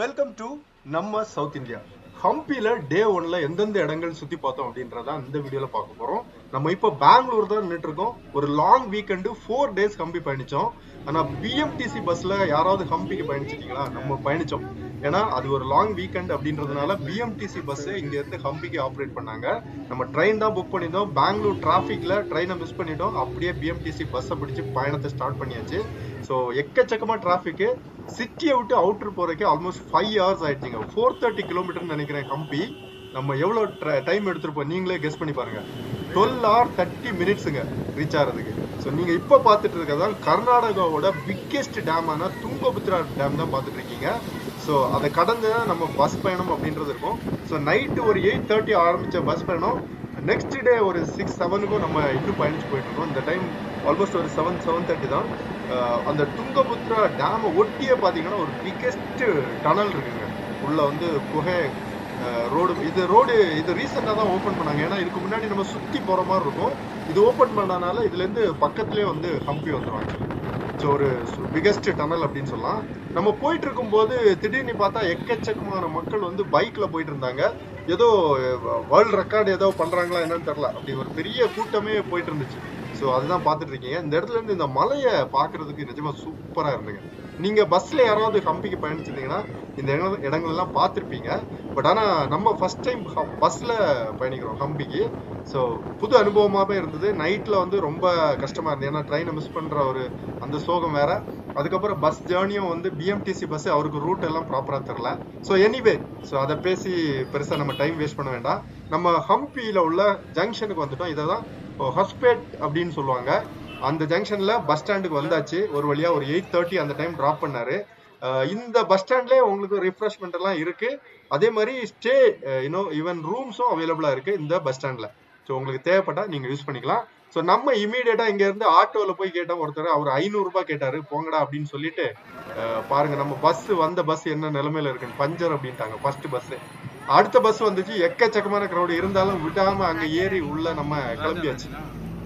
Welcome to நம்ம south India. ஹம்பில டே 1ல எந்தெந்த இடங்கள் சுத்தி பார்த்தோம் அப்படின்றத இந்த வீடியோல பார்க்க போறோம். நம்ம இப்போ பெங்களூர் தான் நின்றுட்டு இருக்கோம். ஒரு லாங் வீக்கெண்டு 4 டேஸ் ஹம்பி பயணிச்சோம். ஆனா பிஎம்டிசி பஸ்ல யாராவது ஹம்பிக்கு பயணிச்சிட்டீங்களா? நம்ம பயணிச்சோம். ஏன்னா அது ஒரு லாங் வீக்கெண்ட் அப்படின்றதுனால பிஎம்டிசி பஸ் இங்க இருந்து ஹம்பிக்கு ஆப்ரேட் பண்ணாங்க. நம்ம ட்ரெயின் தான் புக் பண்ணியிருந்தோம். பெங்களூர் டிராஃபிக்ல ட்ரெயினை மிஸ் பண்ணிட்டோம். அப்படியே பிஎம்டிசி பஸ்ஸை பிடிச்சு பயணத்தை ஸ்டார்ட் பண்ணியாச்சு. ஸோ எக்கச்சக்கமா டிராஃபிக். சிட்டியை விட்டு அவுட்டர் போறதுக்கு ஆல்மோஸ்ட் 5 hours ஆயிடுச்சுங்க. 430 கிலோமீட்டர்னு நினைக்கிறேன் ஹம்பி. நம்ம எவ்வளவு டைம் எடுத்துருப்போம் நீங்களே கெஸ் பண்ணி பாருங்க. 12 hours 30 minutesங்க ரீச் ஆகிறதுக்கு. ஸோ நீங்க இப்ப பார்த்துட்டு இருக்கிறதா கர்நாடகாவோட பிக்கெஸ்ட் டேமான துங்கபத்ரா டேம் தான் பார்த்துட்டு இருக்கீங்க. ஸோ அதை கடந்து நம்ம பஸ் பயணம் அப்படின்றது இருக்கும். ஸோ நைட்டு ஒரு 8:30 ஆரம்பிச்ச பஸ் பயணம் நெக்ஸ்ட் டே ஒரு 6-7க்கும் நம்ம இன்னும் பயணிச்சு போயிட்டு இருக்கோம். இந்த டைம் ஆல்மோஸ்ட் ஒரு 7-7:30 தான். அந்த துங்கபத்ரா டேமை ஒட்டியே பார்த்தீங்கன்னா ஒரு பிக்கெஸ்ட் டனல் இருக்குங்க. உள்ள வந்து புகை ரோடு. இது ரீசெண்டாக தான் ஓப்பன் பண்ணாங்க. ஏன்னா இதுக்கு முன்னாடி நம்ம சுற்றி போகிற மாதிரி இருக்கும். இது ஓப்பன் பண்ணனால இதுலேருந்து பக்கத்துலேயே வந்து ஹம்பி வந்துடும். ஸோ ஒரு பிகெஸ்ட் டனல் அப்படின்னு சொல்லலாம். நம்ம போயிட்டு இருக்கும்போது திடீர்னு பார்த்தா எக்கச்சக்கமான மக்கள் வந்து பைக்ல போயிட்டு இருந்தாங்க. ஏதோ வேர்ல்டு ரெக்கார்டு ஏதோ பண்றாங்களா என்னன்னு தெரியல. அப்படி ஒரு பெரிய கூட்டமே போயிட்டு இருந்துச்சு. ஸோ அதுதான் பார்த்துட்டு இருக்கீங்க. இந்த இடத்துல இருந்து இந்த மலையை பார்க்கறதுக்கு நிஜமா சூப்பரா இருந்துங்க. நீங்க பஸ்ல யாராவது ஹம்பிக்கு பயணிச்சிருந்தீங்கன்னா இந்த இடங்கள் எல்லாம் பார்த்துருப்பீங்க. பட் ஆனா நம்ம ஃபர்ஸ்ட் டைம் பஸ்ல பயணிக்கிறோம் ஹம்பிக்கு. ஸோ புது அனுபவமாவே இருந்தது. நைட்ல வந்து ரொம்ப கஷ்டமா இருந்தது. ஏன்னா ட்ரெயினை மிஸ் பண்ற ஒரு அந்த சோகம் வேற. அதுக்கப்புறம் பஸ் ஜேர்னியும் வந்து பிஎம்டிசி பஸ் அவருக்கு ரூட் எல்லாம் ப்ராப்பரா தெரியல. ஸோ எனிவே அதை பேசி பெருசா நம்ம டைம் வேஸ்ட் பண்ண வேண்டாம். நம்ம ஹம்பியில உள்ள ஜங்ஷனுக்கு வந்துட்டோம். இதை தான் ஹொஸ்பேட் அப்படின்னு சொல்லுவாங்க. அந்த ஜங்ஷன்ல பஸ் ஸ்டாண்டுக்கு வந்தாச்சு. ஒரு வழியா ஒரு 8:30 அந்த டைம் டிராப் பண்ணாரு. இந்த பஸ் ஸ்டாண்ட்லயே உங்களுக்கு ரிஃப்ரெஷ்மெண்ட் எல்லாம் இருக்கு. அதே மாதிரி ஸ்டே ஈவன் ரூம்ஸும் அவைலபிளா இருக்கு இந்த பஸ் ஸ்டாண்ட்ல. ஸோ உங்களுக்கு தேவைப்பட்டா நீங்க யூஸ் பண்ணிக்கலாம். ஸோ நம்ம இமீடியட்டா இங்க இருந்து ஆட்டோல போய் கேட்டோம். ஒருத்தர் அவர் 500 ரூபாய் கேட்டாரு. போங்கடா அப்படின்னு சொல்லிட்டு பாருங்க நம்ம வந்த பஸ் என்ன நிலைமையில இருக்குன்னு. பஞ்சர் அப்படின்ட்டாங்க ஃபர்ஸ்ட் பஸ். அடுத்த பஸ் வந்துச்சு. எக்கச்சக்கமான கிரௌடு இருந்தாலும் விடாம அங்க ஏறி உள்ள நம்ம கிளம்பியாச்சு.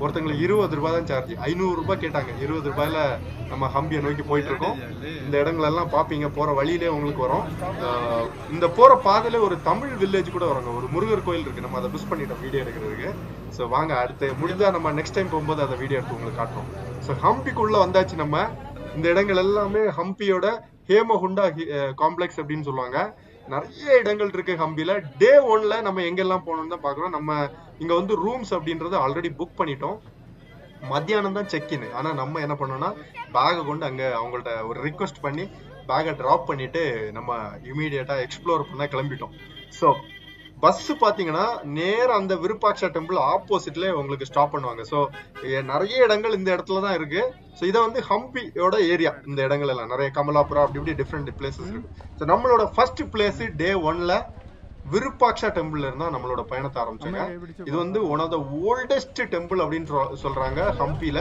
ஒருத்தங்களுக்கு 20 ரூபாய் தான் சார்ஜ். 500 ரூபாய் கேட்டாங்க. 20 ரூபாயில நம்ம ஹம்பியை நோக்கி போயிட்டு இருக்கோம். இந்த இடங்கள் எல்லாம் பாப்பீங்க. போற வழியிலே உங்களுக்கு வரும். இந்த போற பாதையில ஒரு தமிழ் வில்லேஜ் கூட வருங்க. ஒரு முருகர் கோயில் இருக்கு. நம்ம அதை மிஸ் பண்ணிட்டோம் வீடியோ எடுக்கிறதுக்கு. ஸோ வாங்க அடுத்து முடிஞ்சா நம்ம நெக்ஸ்ட் டைம் போகும்போது அதை வீடியோ எடுத்து உங்களுக்கு காட்டுறோம். ஸோ ஹம்பிக்குள்ள வந்தாச்சு நம்ம. இந்த இடங்கள் எல்லாமே ஹம்பியோட ஹேமகுண்டா காம்ப்ளெக்ஸ் அப்படின்னு சொல்லுவாங்க. நிறைய இடங்கள் இருக்கு ஹம்பில. டே 1ல நம்ம எங்கெல்லாம் போகணும்னு தான் பாக்குறோம். நம்ம இங்க வந்து ரூம்ஸ் அப்படின்றது ஆல்ரெடி புக் பண்ணிட்டோம். மத்தியானம் தான் செக் இன். ஆனா நம்ம என்ன பண்ணோம்னா பேகை கொண்டு அங்க அவங்கள்ட்ட ஒரு ரிக்வெஸ்ட் பண்ணி பேகை டிராப் பண்ணிட்டு நம்ம இமீடியட்டா எக்ஸ்ப்ளோர் பண்ண கிளம்பிட்டோம். ஸோ பஸ் பாத்தீங்கன்னா நேரம் அந்த விருப்பாட்சா டெம்பிள் ஆப்போசிட்ல உங்களுக்கு ஸ்டாப் பண்ணுவாங்க. ஸோ நிறைய இடங்கள் இந்த இடத்துல தான் இருக்கு. ஸோ இதை வந்து ஹம்பியோட ஏரியா. இந்த இடங்கள் எல்லாம் நிறைய கமலாபுரா அப்படி இப்படி டிஃப்ரெண்ட் பிளேசஸ் இருக்கு. ஸோ நம்மளோட ஃபர்ஸ்ட் பிளேஸ் டே 1ல விருப்பாட்சா டெம்பிள்ல இருந்தா நம்மளோட பயணத்தை ஆரம்பிச்சாங்க. இது வந்து one of the oldest temple அப்படின்னு சொல்றாங்க ஹம்பில.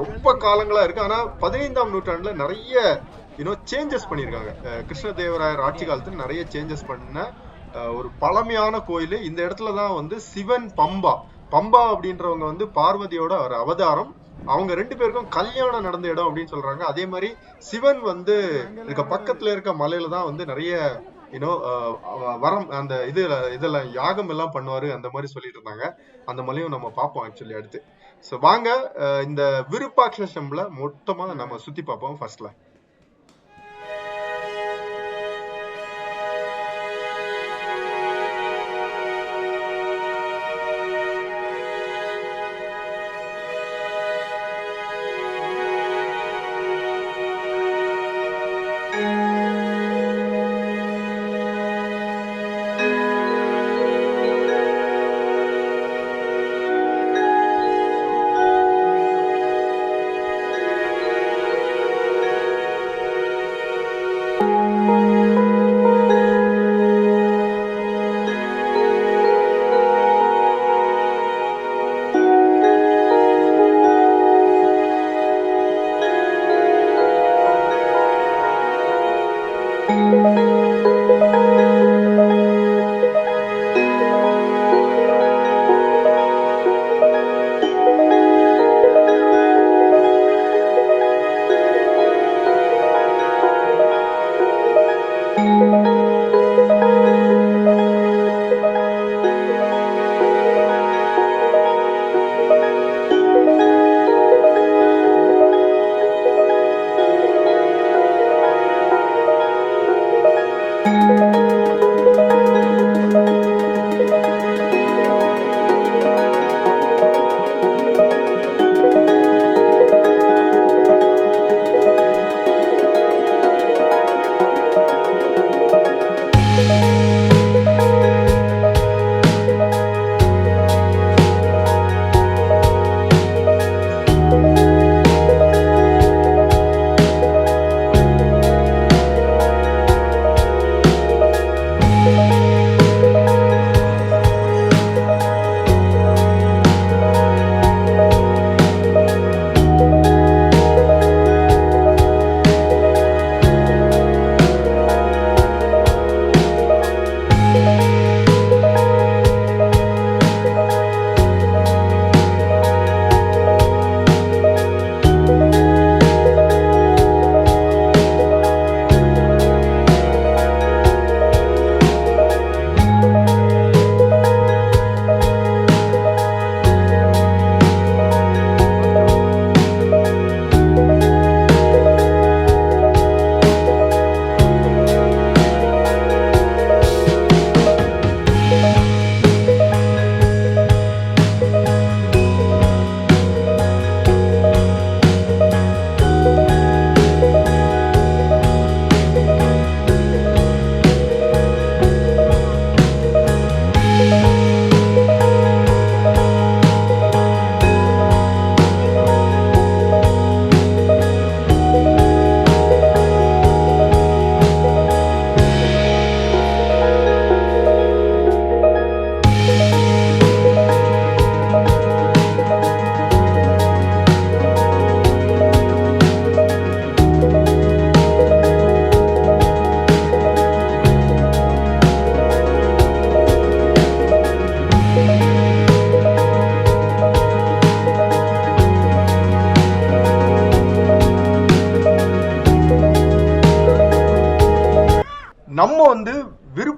ரொம்ப காலங்களா இருக்கு. ஆனா 15ஆம் நூற்றாண்டுல நிறைய சேஞ்சஸ் பண்ணிருக்காங்க. கிருஷ்ணதேவராயர் ஆட்சி காலத்துல நிறைய சேஞ்சஸ் பண்ண ஒரு பழமையான கோயில். இந்த இடத்துலதான் வந்து சிவன் பம்பா அப்படின்றவங்க வந்து பார்வதியோட ஒரு அவதாரம். அவங்க 2 பேருக்கும் கல்யாணம் நடந்த இடம் அப்படின்னு சொல்றாங்க. அதே மாதிரி சிவன் வந்து இருக்க பக்கத்துல இருக்க மலையில தான் வந்து நிறைய வரம் அந்த இதெல்லாம் யாகம் எல்லாம் பண்ணுவாரு அந்த மாதிரி சொல்லிட்டு இருந்தாங்க. அந்த மலையும் நம்ம பார்ப்போம் ஆக்சுவலி அடுத்து. ஸோ வாங்க இந்த விருப்பாட்ச டெம்பிளை மொத்தமா நம்ம சுத்தி பார்ப்போம் ஃபர்ஸ்ட்ல.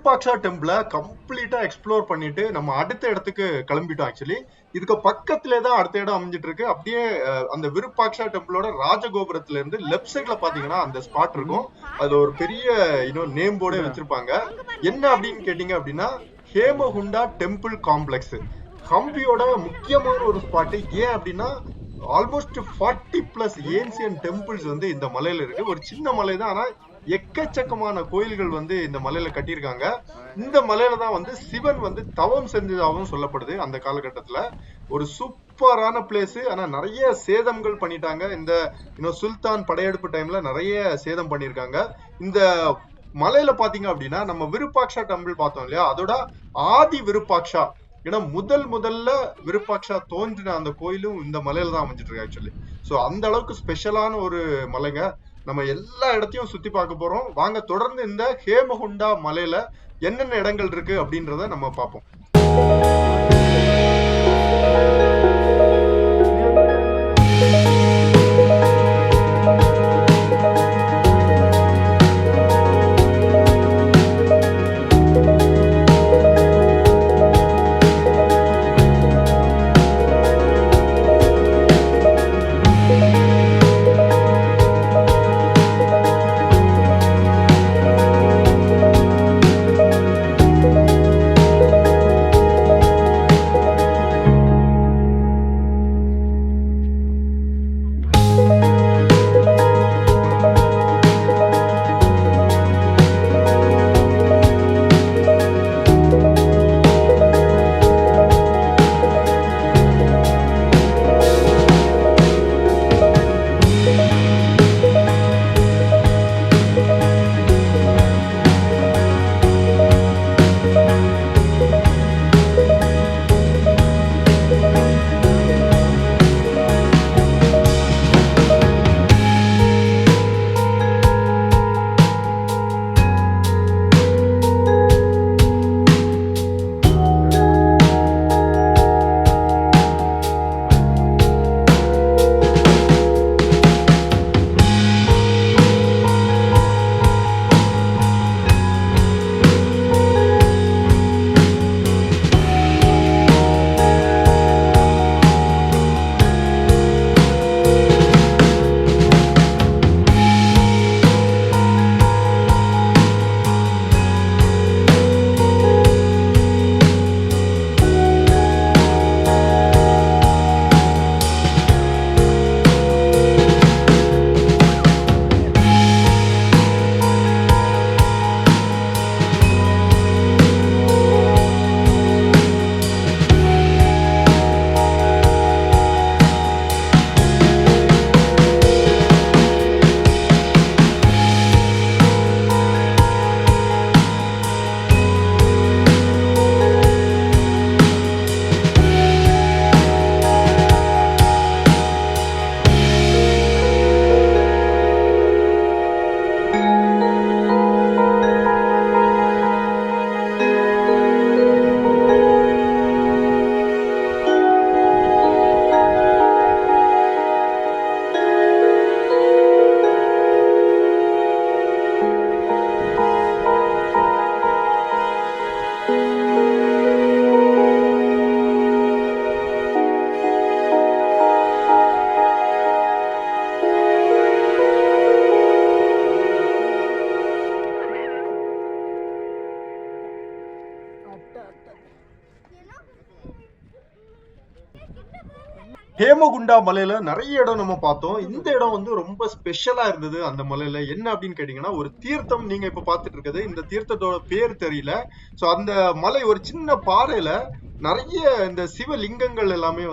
விருப்பாட்சா டெம்பிள கம்ப்ளீட்டா எக்ஸ்ப்ளோர் பண்ணிட்டு நம்ம அடுத்த இடத்துக்கு கிளம்பிட்டோம். ஆக்சுவலி இதுக்கு பக்கத்திலே தான் அடுத்த இடம் அமைஞ்சிட்டு இருக்கு. அப்படியே அந்த விருப்பாட்சா டெம்பிளோட ராஜகோபுரத்துல இருந்து லெப்ட் சைட்ல பாத்தீங்கன்னா அந்த ஸ்பாட் இருக்கும். அது ஒரு பெரிய நேம் போர்டே வச்சிருப்பாங்க. என்ன அப்படின்னு கேட்டீங்க அப்படின்னா ஹேமகுண்டா டெம்பிள் காம்ப்ளெக்ஸ். ஹம்பியோட முக்கியமான ஒரு ஸ்பாட். ஏன் அப்படின்னா ஆல்மோஸ்ட் 40+ ஏன்சியன் டெம்பிள்ஸ் இந்த மலையில இருக்கு. ஒரு சின்ன மலை தான், ஆனா எக்கச்சக்கமான கோயில்கள் இந்த மலையில கட்டியிருக்காங்க. இந்த மலையில தான் சிவன் தவம் செஞ்சதாகவும் சொல்லப்படுது. அந்த காலகட்டத்துல ஒரு சூப்பரான பிளேஸ். ஆனா நிறைய சேதங்கள் பண்ணிட்டாங்க. இந்த சுல்தான் படையெடுப்பு டைம்ல நிறைய சேதம் பண்ணிருக்காங்க. இந்த மலையில பாத்தீங்க அப்படின்னா நம்ம விருப்பாட்சா டெம்பிள் பார்த்தோம் இல்லையா, அதோட ஆதி விருப்பாட்சா, ஏன்னா முதல்ல விருப்பாட்சா தோன்றின அந்த கோயிலும் இந்த மலையில தான் அமைஞ்சிட்டு இருக்கு ஆக்சுவலி. சோ அந்த அளவுக்கு ஸ்பெஷலான ஒரு மலைங்க. நம்ம எல்லா இடத்தையும் சுத்தி பார்க்க போறோம். வாங்க தொடர்ந்து இந்த ஹேமகுண்டா மலையில என்னென்ன இடங்கள் இருக்கு அப்படின்றத நம்ம பார்ப்போம். ஹேமகுண்டா மலையில நிறைய இடம் நம்ம பார்த்தோம். இந்த இடம் ரொம்ப ஸ்பெஷலா இருந்தது. அந்த மலையில என்ன அப்படின்னு கேட்டீங்கன்னா ஒரு தீர்த்தம் நீங்க இப்ப பாத்துட்டு இருக்குது. இந்த தீர்த்தத்தோட பேர் தெரியல. சோ அந்த மலை ஒரு சின்ன பாறையில நிறைய இந்த சிவலிங்கங்கள் எல்லாமே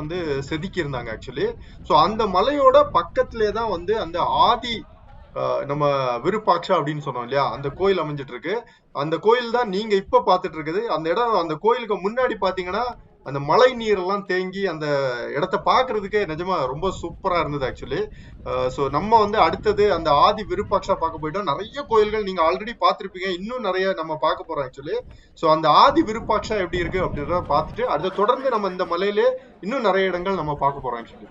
செதுக்கி இருந்தாங்க ஆக்சுவலி. சோ அந்த மலையோட பக்கத்திலே தான் அந்த ஆதி நம்ம விருப்பாட்சா அப்படின்னு சொன்னோம் இல்லையா, அந்த கோயில் அமைஞ்சிட்டு இருக்கு. அந்த கோயில் தான் நீங்க இப்ப பாத்துட்டு இருக்குது. அந்த இடம், அந்த கோயிலுக்கு முன்னாடி பாத்தீங்கன்னா அந்த மழை நீர் எல்லாம் தேங்கி அந்த இடத்த பாக்குறதுக்கே நிஜமா ரொம்ப சூப்பரா இருந்தது ஆக்சுவலி. சோ நம்ம அடுத்தது அந்த ஆதி விருப்பாட்சா பார்க்க போயிட்டோம். நிறைய கோயில்கள் நீங்க ஆல்ரெடி பாத்திருப்பீங்க, இன்னும் நிறைய நம்ம பார்க்க போறோம் ஆக்சுவலி. சோ அந்த ஆதி விருப்பாட்சா எப்படி இருக்கு அப்படின்றத பார்த்துட்டு அதை தொடர்ந்து நம்ம இந்த மலையிலே இன்னும் நிறைய இடங்கள் நம்ம பார்க்க போறோம் ஆக்சுவலி.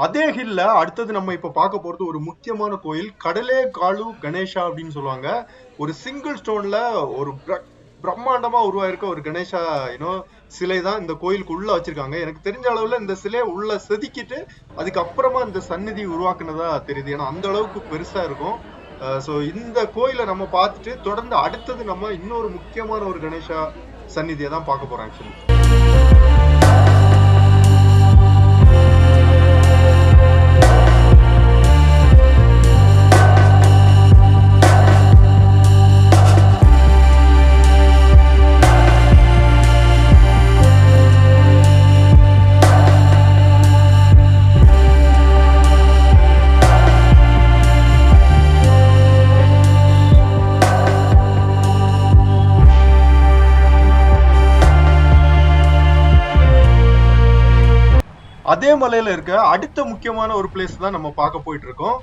அதே ஹில்ல அடுத்தது நம்ம இப்ப பார்க்க போறது ஒரு முக்கியமான கோயில், கடலே காலு கணேஷா அப்படின்னு சொல்லுவாங்க. ஒரு சிங்கிள் ஸ்டோன்ல ஒரு பிரம்மாண்டமா உருவாயிருக்க ஒரு கணேசா சிலை தான் இந்த கோயிலுக்கு உள்ள வச்சிருக்காங்க. எனக்கு தெரிஞ்ச அளவுல இந்த சிலையை உள்ள செதுக்கிட்டு அதுக்கப்புறமா இந்த சந்நிதி உருவாக்குனதா தெரியுது. ஏன்னா அந்த அளவுக்கு பெருசா இருக்கும். சோ இந்த கோயிலை நம்ம பார்த்துட்டு தொடர்ந்து அடுத்தது நம்ம இன்னொரு முக்கியமான ஒரு கணேசா சந்நிதியை தான் பார்க்க போறோம் ஆக்சுவலி. அதே மலையில இருக்க அடுத்த முக்கியமான ஒரு பிளேஸ் தான் நம்ம பார்க்க போயிட்டு இருக்கோம்.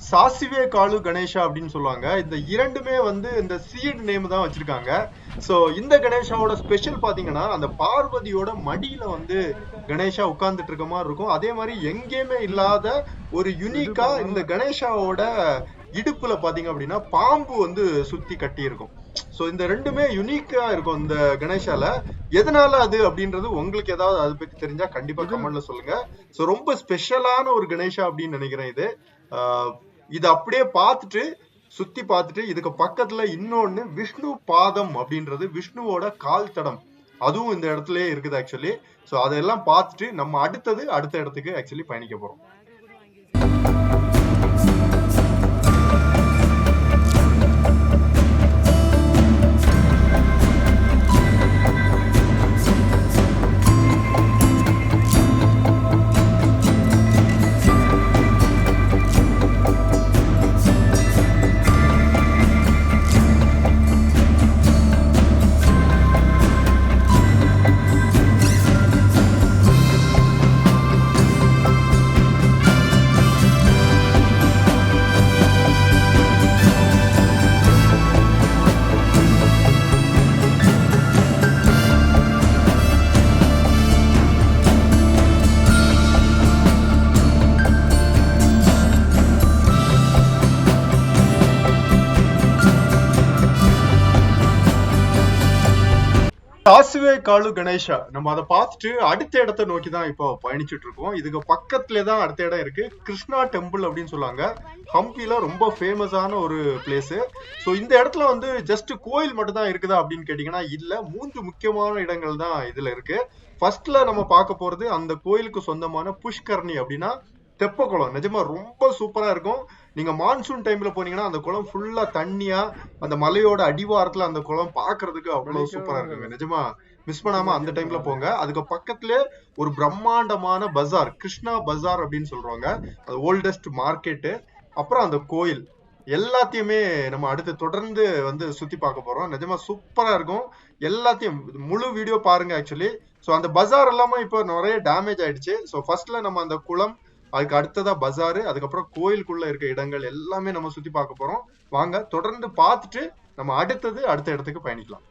சாசிவே காலு கணேஷா அப்படின்னு சொல்லுவாங்க. இந்த இரண்டுமே இந்த சீட் நேம் தான் வச்சிருக்காங்க. சோ இந்த கணேஷாவோட ஸ்பெஷல் பாத்தீங்கன்னா அந்த பார்வதியோட மடியில கணேஷா உட்கார்ந்துட்டு இருக்க மாதிரி இருக்கும். அதே மாதிரி எங்கேயுமே இல்லாத ஒரு யுனிக்கா இந்த கணேஷாவோட இடுப்புல பாத்தீங்க அப்படின்னா பாம்பு சுத்தி கட்டி இருக்கும். சோ இந்த ரெண்டுமே யுனிக்கா இருக்கும் இந்த கணேஷால. எதனால அது அப்படின்றது உங்களுக்கு ஏதாவது அதை பத்தி தெரிஞ்சா கண்டிப்பா கமெண்ட்ல சொல்லுங்க. சோ ரொம்ப ஸ்பெஷலான ஒரு கணேஷா அப்படின்னு நினைக்கிறேன் இது. இது அப்படியே பார்த்துட்டு சுத்தி பார்த்துட்டு இதுக்கு பக்கத்துல இன்னொன்னு விஷ்ணு பாதம் அப்படின்றது விஷ்ணுவோட கால் தடம், அதுவும் இந்த இடத்துலயே இருக்குது ஆக்சுவலி. சோ அதெல்லாம் பார்த்துட்டு நம்ம அடுத்த இடத்துக்கு ஆக்சுவலி பயணிக்க போறோம். சாசுவே காலு கணேஷா நம்ம அதை பார்த்துட்டு அடுத்த இடத்தை நோக்கி தான் இப்போ பயணிச்சுட்டு இருக்கோம். இதுக்கு பக்கத்துல தான் அடுத்த இடம் இருக்கு, கிருஷ்ணா டெம்பிள் அப்படின்னு சொல்லுவாங்க. ஹம்பில ரொம்ப ஃபேமஸான ஒரு பிளேஸ். ஸோ இந்த இடத்துல ஜஸ்ட் கோயில் மட்டும் தான் இருக்குதா அப்படின்னு கேட்டீங்கன்னா இல்ல, 3 முக்கியமான இடங்கள் தான் இதுல இருக்கு. ஃபர்ஸ்ட்ல நம்ம பார்க்க போறது அந்த கோயிலுக்கு சொந்தமான புஷ்கரணி அப்படின்னா தெப்ப குளம். நிஜமா ரொம்ப சூப்பரா இருக்கும். நீங்க மான்சூன் டைம்ல போனீங்கன்னா அந்த குளம் ஃபுல்லா தண்ணியா, அந்த மலையோட அடிவாரத்துல அந்த குளம் பாக்குறதுக்கு அவ்வளவு சூப்பரா இருக்குங்க. நிஜமா மிஸ் பண்ணாம அந்த டைம்ல போங்க. அதுக்கு பக்கத்துல ஒரு பிரம்மாண்டமான பஜார், கிருஷ்ணா பஜார் அப்படின்னு சொல்றாங்க, அது ஓல்டஸ்ட் மார்க்கெட். அப்புறம் அந்த கோயில் எல்லாத்தையுமே நம்ம அடுத்து தொடர்ந்து சுத்தி பார்க்க போறோம். நிஜமா சூப்பரா இருக்கும். எல்லாத்தையும் முழு வீடியோ பாருங்க ஆக்சுவலி. சோ அந்த பஜார் எல்லாமே இப்போ நிறைய டேமேஜ் ஆயிடுச்சு. சோ ஃபர்ஸ்ட்ல நம்ம அந்த குளம், அதுக்கு அடுத்ததா பஜாரு, அதுக்கப்புறம் கோயிலுக்குள்ள இருக்க இடங்கள் எல்லாமே நம்ம சுத்தி பார்க்க போறோம். வாங்க தொடர்ந்து பார்த்துட்டு நம்ம அடுத்த இடத்துக்கு பயணிக்கலாம்.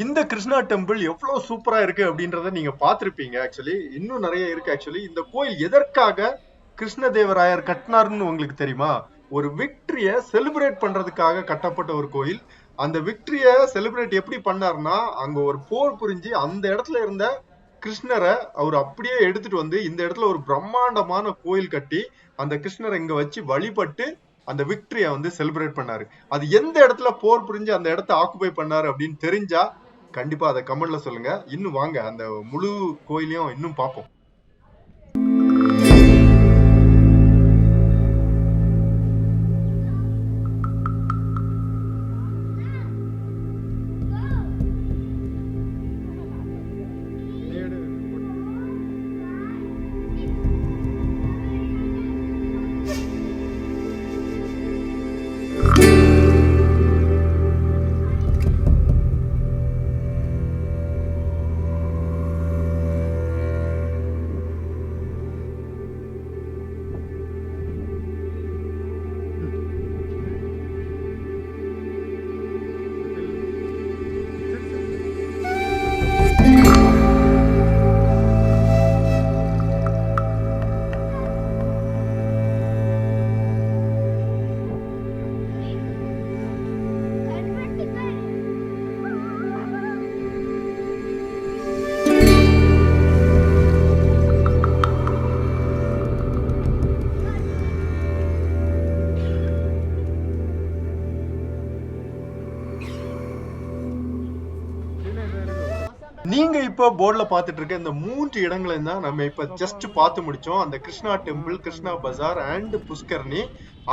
இந்த கிருஷ்ணா டெம்பிள் எவ்வளவு சூப்பரா இருக்கு அப்படின்றத நீங்க பாத்திருப்பீங்க. ஆக்சுவலி இன்னும் நிறைய இருக்கு. ஆக்சுவலி இந்த கோயில் எதற்காக கிருஷ்ணதேவராயர் கட்டினார்னு உங்களுக்கு தெரியுமா? ஒரு விக்டரிய செலிப்ரேட் பண்றதுக்காக கட்டப்பட்ட ஒரு கோயில். அந்த விக்டரிய செலிப்ரேட் எப்படி பண்ணார்னா, அங்க ஒரு போர் புரிஞ்சு அந்த இடத்துல இருந்த கிருஷ்ணரை அவர் அப்படியே எடுத்துட்டு வந்து இந்த இடத்துல ஒரு பிரம்மாண்டமான கோயில் கட்டி அந்த கிருஷ்ணரை இங்க வச்சு வழிபட்டு அந்த விக்டரிய வந்து செலிப்ரேட் பண்ணாரு. அது எந்த இடத்துல போர் புரிஞ்சு அந்த இடத்த ஆக்குபை பண்ணாரு அப்படின்னு தெரிஞ்சா கண்டிப்பா அதை கமெண்ட்ல சொல்லுங்க. இன்னும் வாங்க அந்த முழு கோயிலையும் இன்னும் பார்ப்போம். நீங்க இப்ப போர்ட்ல பாத்துட்டு இருக்க இந்த 3 இடங்களையும் தான் நம்ம இப்ப ஜஸ்ட் பார்த்து முடிச்சோம். அந்த கிருஷ்ணா டெம்பிள், கிருஷ்ணா பஜார் அண்ட் புஷ்கரணி.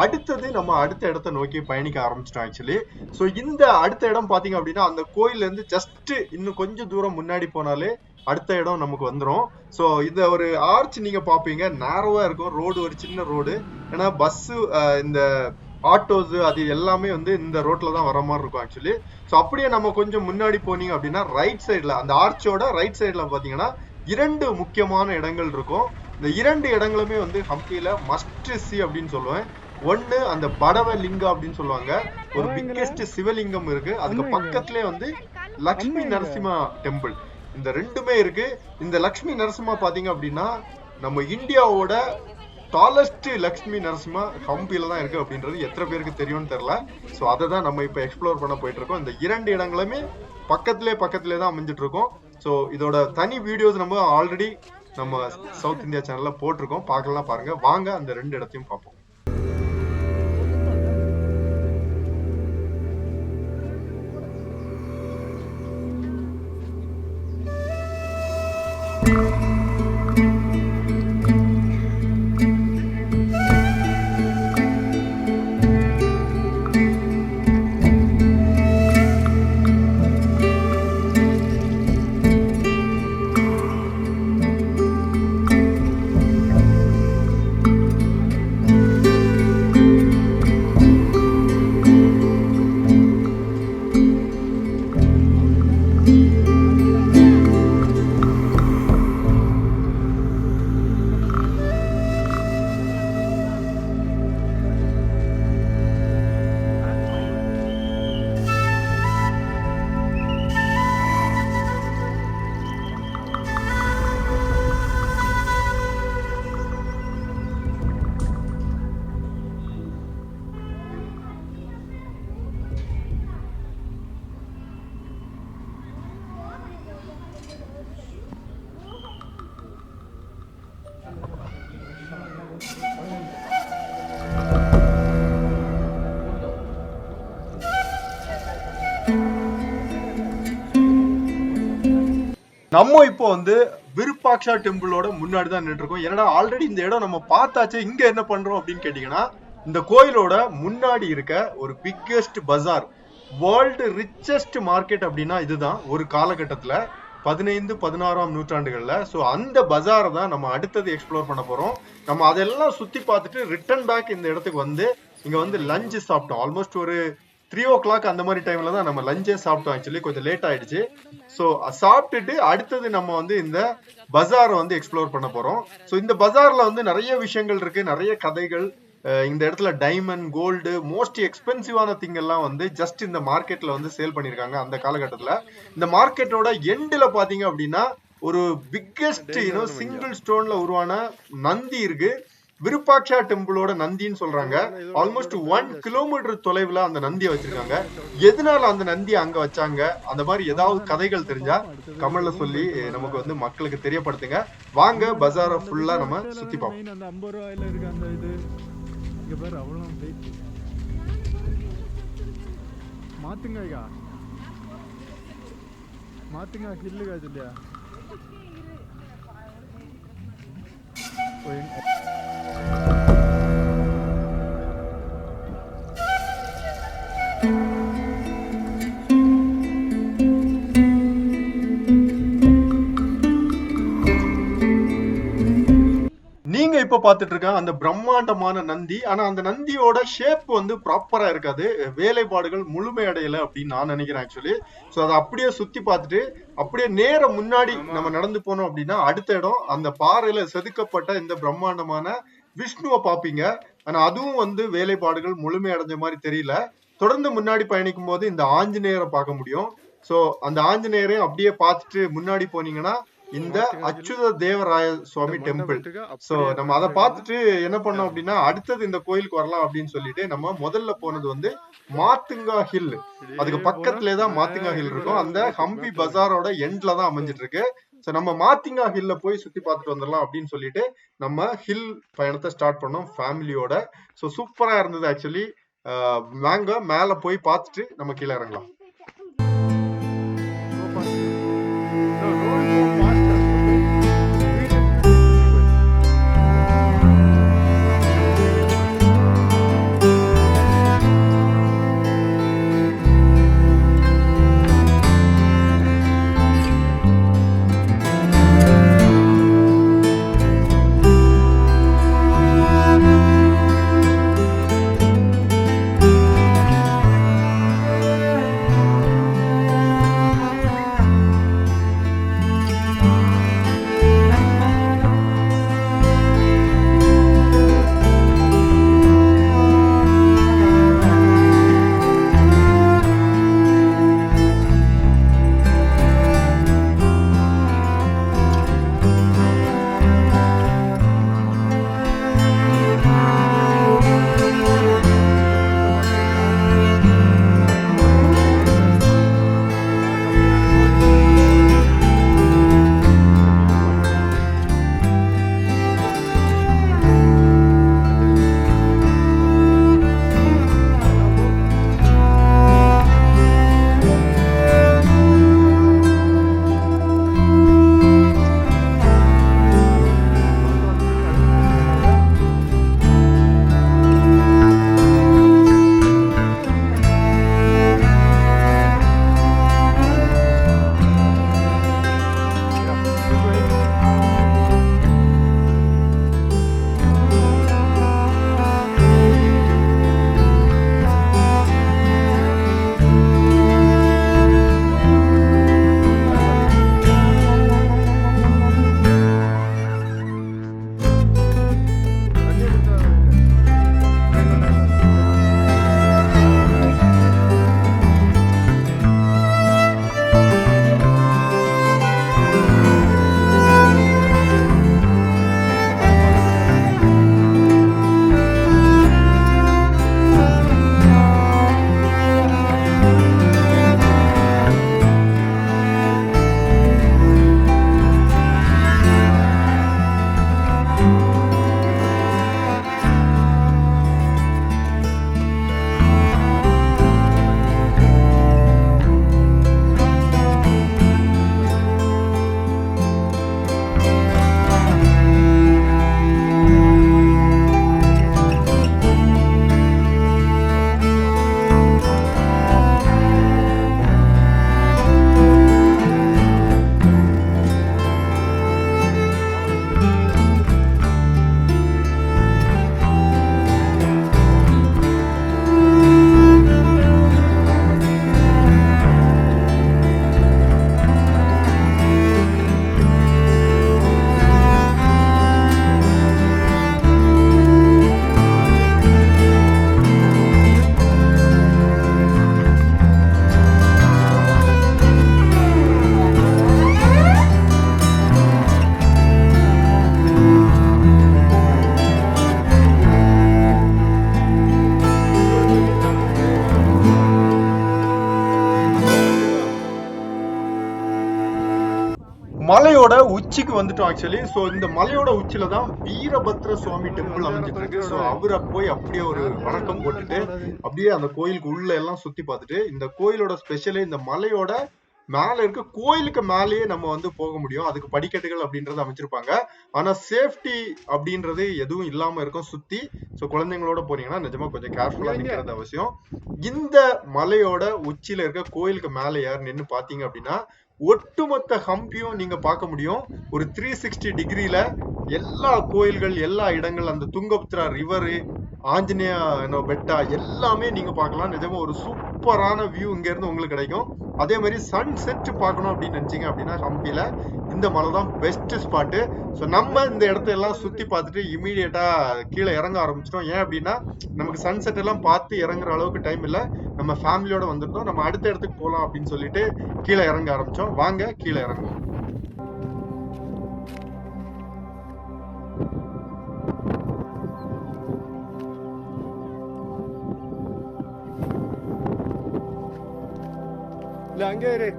அடுத்தது நம்ம அடுத்த இடத்தை நோக்கி பயணிக்க ஆரம்பிச்சிட்டோம் ஆக்சுவலி. சோ இந்த அடுத்த இடம் பாத்தீங்க அப்படின்னா அந்த கோயில்ல இருந்து ஜஸ்ட் இன்னும் கொஞ்சம் தூரம் முன்னாடி போனாலே அடுத்த இடம் நமக்கு வந்துடும். சோ இந்த ஒரு ஆர்ச் நீங்க பாப்பீங்க, நேரோவா இருக்கும் ரோடு, ஒரு சின்ன ரோடு. ஏன்னா பஸ், இந்த ஆட்டோஸ் அது எல்லாமே வந்து இந்த ரோட்ல தான் வர மாதிரி இருக்கும் ஆக்சுவலி. ஸோ அப்படியே நம்ம கொஞ்சம் முன்னாடி போனீங்க அப்படின்னா ரைட் சைட்ல அந்த ஆர்ச்சோட ரைட் சைட்ல பாத்தீங்கன்னா 2 முக்கியமான இடங்கள் இருக்கும். இந்த 2 இடங்களுமே வந்து ஹம்பியில மஸ்ட் சி அப்படின்னு சொல்லுவேன். ஒன்னு அந்த படவ லிங்கம் அப்படின்னு சொல்லுவாங்க, ஒரு பிக்கெஸ்ட் சிவலிங்கம் இருக்கு. அதுக்கு பக்கத்திலே வந்து லக்ஷ்மி நரசிம்மா டெம்பிள். இந்த 2மே இருக்கு. இந்த லக்ஷ்மி நரசிம்மா பாத்தீங்க அப்படின்னா நம்ம இந்தியாவோட டாலஸ்ட் லக்ஷ்மி நரசிம்மா ஹம்பியில தான் இருக்கு அப்படின்றது எத்தனை பேருக்கு தெரியும்னு தெரியல. ஸோ அதை தான் நம்ம இப்போ எக்ஸ்ப்ளோர் பண்ண போயிட்டு இருக்கோம். இந்த 2 இடங்களுமே பக்கத்திலே தான் அமைஞ்சிட்டு இருக்கோம். ஸோ இதோட தனி வீடியோஸ் நம்ம ஆல்ரெடி நம்ம சவுத் இந்தியா சேனல்ல போட்டிருக்கோம், பார்க்கலாம் பாருங்க. வாங்க அந்த 2 இடத்தையும் பார்ப்போம். நம்ம இப்போ வந்து விருப்பாக்ஷா டெம்பிளோட முன்னாடி தான் நின்று இருக்கோம். ஏன்னா ஆல்ரெடி இந்த இடம் நம்ம பார்த்தாச்சு. இங்க என்ன பண்றோம் அப்படின்னு கேட்டீங்கன்னா, இந்த கோயிலோட முன்னாடி இருக்க ஒரு பிக்கெஸ்ட் பஜார், வேர்ல்டு ரிச்சஸ்ட் மார்க்கெட் அப்படின்னா இதுதான் ஒரு காலகட்டத்துல 15-16ஆம் நூற்றாண்டுகள்ல. ஸோ அந்த பஜாரை தான் நம்ம அடுத்தது எக்ஸ்ப்ளோர் பண்ண போறோம். நம்ம அதெல்லாம் சுத்தி பார்த்துட்டு ரிட்டர்ன் பேக் இந்த இடத்துக்கு வந்து இங்க வந்து லஞ்ச் சாப்பிட்டோம். ஆல்மோஸ்ட் ஒரு 3 o'clock அந்த மாதிரி டைம்ல தான் நம்ம லஞ்சே சாப்பிட்டோம். ஆக்சுவலி கொஞ்சம் லேட் ஆயிடுச்சு. ஸோ சாப்பிட்டுட்டு அடுத்தது நம்ம வந்து இந்த பஜாரை வந்து எக்ஸ்ப்ளோர் பண்ண போறோம். ஸோ இந்த பஜார்ல வந்து நிறைய விஷயங்கள் இருக்கு, நிறைய கதைகள், இந்த இடத்துல டைமண்ட் கோல்டு மோஸ்ட் எக்ஸ்பென்சிவான திங் எல்லாம் வந்து ஜஸ்ட் இந்த மார்க்கெட்ல வந்து சேல் பண்ணிருக்காங்க அந்த காலகட்டத்துல. இந்த மார்க்கெட்டோட எண்ட்ல பாத்தீங்க அப்படின்னா ஒரு பிக்கெஸ்ட் சிங்கிள் ஸ்டோன்ல உருவான நந்தி இருக்கு. விருப்பாட்சா டெம்பிளோட நந்தின்னு சொல்றாங்க. ஆல்மோஸ்ட் 1 கிலோமீட்டர் தொலைவுல அந்த நந்தியை வச்சிருக்காங்க. எதனால அந்த நந்தியை அங்க வச்சாங்க, அந்த மாதிரி ஏதாவது கதைகள் தெரிஞ்சா கமெண்ட்ல சொல்லி நமக்கு வந்து மக்களுக்கு தெரியப்படுத்துங்க. வாங்க பஜாரை ஃபுல்லா நம்ம சுத்தி பார்ப்போம். அந்த 50 ரூபாயில இருக்கு அந்த இது இங்க பாரு அவ்வளவு வெயிட் மாத்துங்க மாத்துங்க கில்லுங்க இல்லையா நீங்க இப்ப பாத்துட்டு இருக்க அந்த பிரம்மாண்டமான நந்தி, ஆனா அந்த நந்தியோட ஷேப் வந்து ப்ராப்பரா இருக்காது, வேலைப்பாடுகள் முழுமையடையல அப்படின்னு நான் நினைக்கிறேன் ஆக்சுவலி. சோ அதை அப்படியே சுத்தி பார்த்துட்டு அப்படியே நேர முன்னாடி நம்ம நடந்து போனோம் அப்படின்னா அடுத்த இடம் அந்த பாறையில செதுக்கப்பட்ட இந்த பிரம்மாண்டமான விஷ்ணுவை பாப்பீங்க. ஆனா அதுவும் வந்து வேலைப்பாடுகள் முழுமையடைஞ்ச மாதிரி தெரியல. தொடர்ந்து முன்னாடி பயணிக்கும் போது இந்த ஆஞ்சநேயரை பார்க்க முடியும். சோ அந்த ஆஞ்சநேயரையும் அப்படியே பார்த்துட்டு முன்னாடி போனீங்கன்னா இந்த அச்சுத தேவராய சுவாமி டெம்பிள். சோ நம்ம அதை பார்த்துட்டு என்ன பண்ணோம் அப்படின்னா அடுத்தது இந்த கோயிலுக்கு வரலாம் அப்படின்னு சொல்லிட்டு நம்ம முதல்ல போனது வந்து மாத்துங்கா ஹில். அதுக்கு பக்கத்துலதான் மாத்துங்கா ஹில் இருக்கும். அந்த ஹம்பி பஜாரோட எண்ட்ல தான் அமைஞ்சிட்டு இருக்கு. சோ நம்ம மாத்திங்கா ஹில்ல போய் சுத்தி பார்த்துட்டு வந்துடலாம் அப்படின்னு சொல்லிட்டு நம்ம ஹில் பயணத்தை ஸ்டார்ட் பண்ணோம் ஃபேமிலியோட. சோ சூப்பரா இருந்தது ஆக்சுவலி. வாங்க மேல போய் பார்த்துட்டு நம்ம கீழே இறங்கலாம். மலையோட உச்சிக்கு வந்துட்டோம் ஆக்சுவலி. சோ இந்த மலையோட உச்சில தான் வீரபத்ர சுவாமி டெம்பிள் அமைஞ்சிட்டு இருக்கு. சோ அவரை போய் அப்படியே ஒரு வணக்கம் போட்டுட்டு அப்படியே அந்த கோயிலுக்கு உள்ள எல்லாம் சுத்தி பார்த்துட்டு, இந்த கோயிலோட ஸ்பெஷலே இந்த மலையோட மேல இருக்க கோயிலுக்கு மேலேயே நம்ம வந்து போக முடியும். அதுக்கு படிக்கட்டுகள் அப்படின்றத அமைச்சிருப்பாங்க. ஆனா சேஃப்டி அப்படின்றது எதுவும் இல்லாம இருக்கும் சுத்தி. சோ குழந்தைங்களோட போறீங்கன்னா நிஜமா கொஞ்சம் கேர்ஃபுல்லா நிக்கிறது அவசியம். இந்த மலையோட உச்சியில இருக்க கோயிலுக்கு மேல யார் நின்னு பாத்தீங்க அப்படின்னா ஒட்டுமொத்த ஹம்பியும் நீங்க பார்க்க முடியும். ஒரு 360 டிகிரில எல்லா கோயில்கள், எல்லா இடங்கள், அந்த துங்கபத்ரா ரிவரு, ஆஞ்சநேயா பெட்டா எல்லாமே நீங்க பார்க்கலாம். நிஜமா ஒரு சூப்பரான வியூ இங்க இருந்து உங்களுக்கு கிடைக்கும். அதே மாதிரி சன் செட் பார்க்கணும் அப்படின்னு நினைச்சீங்க அப்படின்னா ஹம்பில இந்த மலை தான் பெஸ்ட் ஸ்பாட்டு. ஸோ நம்ம இந்த இடத்த எல்லாம் சுத்தி பார்த்துட்டு இமீடியட்டா கீழே இறங்க ஆரம்பிச்சிட்டோம். ஏன் அப்படின்னா நமக்கு சன் செட் எல்லாம் பார்த்து இறங்குற அளவுக்கு டைம் இல்லை. நம்ம ஃபேமிலியோட வந்துட்டோம். நம்ம அடுத்த இடத்துக்கு போகலாம் அப்படின்னு சொல்லிட்டு கீழே இறங்க ஆரம்பிச்சோம். வாங்க கீழே இறங்குவோம். இல்ல அங்கே இரு.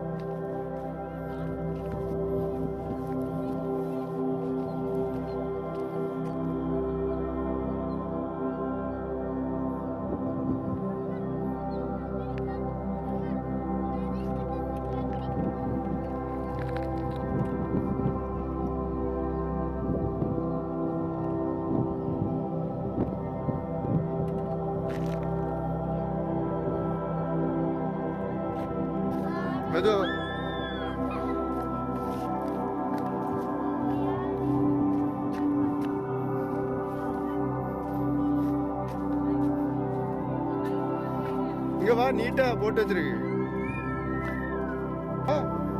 மெது இங்க வா, நீட்டா போட்டு வச்சிருக்கு.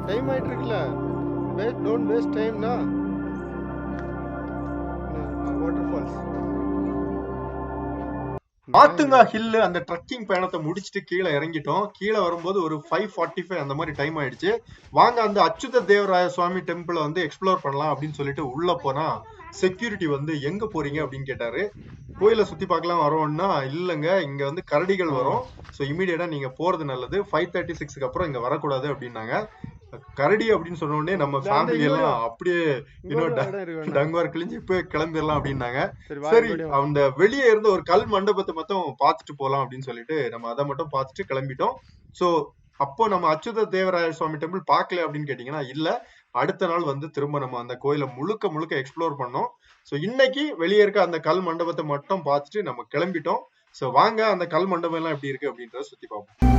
டைம் ஆயிட்டு இருக்குல்ல, டோன்ட் வேஸ்ட் டைம்னா. வாட்டர் ஃபால்ஸ் ஆத்துங்கா ஹில் அந்த ட்ரக்கிங் பயணத்தை முடிச்சுட்டு கீழே இறங்கிட்டோம். கீழே வரும்போது ஒரு 5:45 அந்த மாதிரி டைம் ஆயிடுச்சு. வாங்க அந்த அச்சுத தேவராய சுவாமி டெம்பிளை வந்து எக்ஸ்ப்ளோர் பண்ணலாம் அப்படின்னு சொல்லிட்டு உள்ள போனா செக்யூரிட்டி வந்து எங்க போறீங்க அப்படின்னு கேட்டாரு. கோயிலை சுத்தி பார்க்கலாம் வரோம்னா இல்லைங்க, இங்க வந்து கரடிகள் வரும். ஸோ இமீடியட்டா நீங்க போறது நல்லது. 5:36க்கு அப்புறம் இங்க வரக்கூடாது அப்படின்னாங்க. கரடி அப்படின்னு சொன்ன உடனே நம்ம ஃபேமிலி எல்லாம் அப்படியே டங்குவார் கிழிஞ்சு இப்ப கிளம்பிடலாம் அப்படின்னாங்க. சரி அந்த வெளியே இருந்த ஒரு கல் மண்டபத்தை மட்டும் பார்த்துட்டு போலாம் அப்படின்னு சொல்லிட்டு நம்ம அதை மட்டும் பார்த்துட்டு கிளம்பிட்டோம். சோ அப்போ நம்ம அச்சுத தேவராய சுவாமி டெம்பிள் பார்க்கல அப்படின்னு கேட்டீங்கன்னா இல்ல, அடுத்த நாள் வந்து திரும்ப நம்ம அந்த கோயிலை முழுக்க முழுக்க எக்ஸ்ப்ளோர் பண்ணோம். சோ இன்னைக்கு வெளியே இருக்க அந்த கல் மண்டபத்தை மட்டும் பார்த்துட்டு நம்ம கிளம்பிட்டோம். சோ வாங்க அந்த கல் மண்டபம் எல்லாம் எப்படி இருக்கு அப்படின்றத சுத்தி பார்ப்போம்.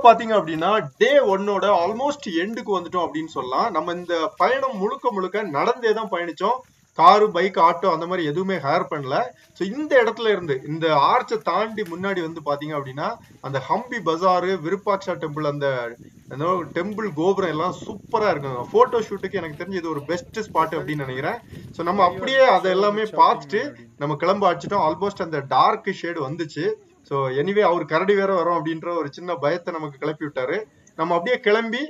பாத்தீங்க அப்படின்னா டே 1ஓட ஆல்மோஸ்ட் எண்டுக்கு வந்துட்டோம் அப்படின்னு சொல்லலாம். நம்ம இந்த பயணம் முழுக்க முழுக்க நடந்தே தான் பயணிச்சோம். காரு, பைக், ஆட்டோ அந்த மாதிரி எதுவுமே ஹேர் பண்ணல. ஸோ இந்த இடத்துல இருந்து இந்த ஆர்ச்சை தாண்டி முன்னாடி வந்து பாத்தீங்க அப்படின்னா அந்த ஹம்பி பஜாரு, விருப்பாக்ஷா டெம்பிள், அந்த டெம்பிள் கோபுரம் எல்லாம் சூப்பரா இருக்குங்க. போட்டோ ஷூட்டுக்கு எனக்கு தெரிஞ்சு இது ஒரு பெஸ்ட் ஸ்பாட் அப்படின்னு நினைக்கிறேன். ஸோ நம்ம அப்படியே அதை எல்லாமே பார்த்துட்டு நம்ம கிளம்ப ஆச்சுட்டோம். ஆல்மோஸ்ட் அந்த டார்க் ஷேடு வந்துச்சு. ஸோ எனிவே அவர் கரடி வேற வரும் அப்படின்ற ஒரு சின்ன பயத்தை நமக்கு கிளப்பி விட்டாரு. நம்ம அப்படியே கிளம்பி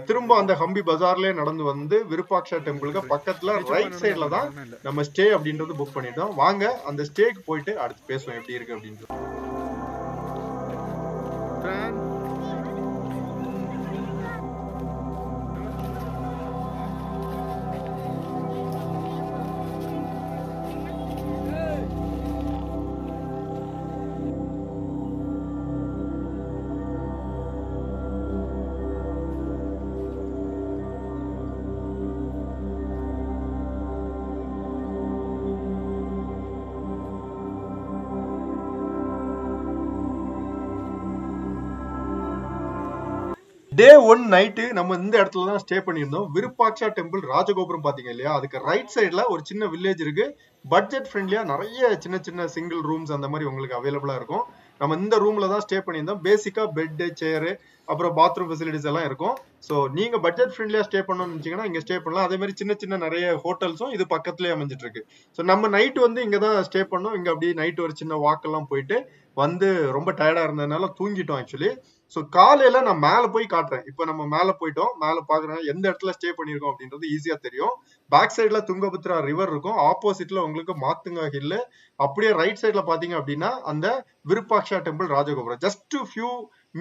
திரும்ப அந்த ஹம்பி பஜார்லயே நடந்து வந்து விருப்பாக்ஷா டெம்பிளுக்கு பக்கத்துல ரைட் சைட்ல தான் நம்ம ஸ்டே அப்படின்றது புக் பண்ணிட்டோம். வாங்க அந்த ஸ்டேக்கு போயிட்டு அடுத்து பேசுவோம் எப்படி இருக்கு அப்படின்றது. டே 1 நைட்டு நம்ம இந்த இடத்துல தான் ஸ்டே பண்ணியிருந்தோம். விருப்பாக்ஷா டெம்பிள் ராஜகோபுரம் பாத்தீங்க இல்லையா, அதுக்கு ரைட் சைட்ல ஒரு சின்ன வில்லேஜ் இருக்கு. பட்ஜெட் ஃப்ரெண்ட்லியா நிறைய சின்ன சின்ன சிங்கிள் ரூம்ஸ் அந்த மாதிரி உங்களுக்கு அவைலபிளா இருக்கும். நம்ம இந்த ரூம்ல தான் ஸ்டே பண்ணியிருந்தோம். பேசிக்கா பெட், சேரு, அப்புறம் பாத்ரூம் ஃபெசிலிட்டிஸ் எல்லாம் இருக்கும். ஸோ நீங்க பட்ஜெட் ஃப்ரெண்ட்லியா ஸ்டே பண்ணணும்னு நினைச்சீங்கன்னா இங்க ஸ்டே பண்ணலாம். அதே மாதிரி சின்ன சின்ன நிறைய ஹோட்டல்ஸும் இது பக்கத்துலயே அமைஞ்சிட்டு இருக்கு. ஸோ நம்ம நைட் வந்து இங்க தான் ஸ்டே பண்ணோம். இங்க அப்படியே நைட் ஒரு சின்ன வாக் எல்லாம் போயிட்டு வந்து ரொம்ப டயர்டா இருந்ததுனால தூங்கிட்டோம் ஆக்சுவலி. ஸோ காலையில நான் மேல போய் காட்டுறேன். இப்போ நம்ம மேல போயிட்டோம், மேல பாக்குறேன் எந்த இடத்துல ஸ்டே பண்ணிருக்கோம் அப்படின்றது ஈஸியா தெரியும். பேக் சைட்ல துங்கபத்ரா ரிவர் இருக்கும், ஆப்போசிட்ல உங்களுக்கு மாத்துங்கா ஹில், அப்படியே ரைட் சைட்ல பாத்தீங்க அப்படின்னா அந்த விருப்பாக்ஷா டெம்பிள் ராஜகோபுரம் ஜஸ்ட் ஃபியூ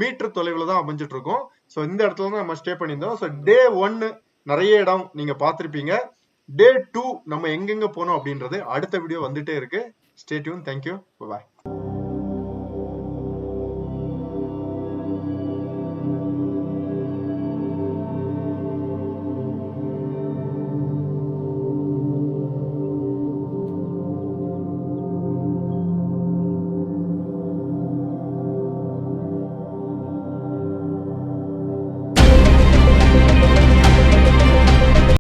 மீட்டர் தொலைவில் தான் அமைஞ்சிட்டு இருக்கும். ஸோ இந்த இடத்துல தான் நம்ம ஸ்டே பண்ணியிருந்தோம். ஸோ டே 1 நிறைய இடம் நீங்க பார்த்திருப்பீங்க. டே 2 நம்ம எங்கெங்க போனோம் அப்படின்றது அடுத்த வீடியோ வந்துட்டே இருக்கு. Stay tune. தேங்க்யூ. பாய்.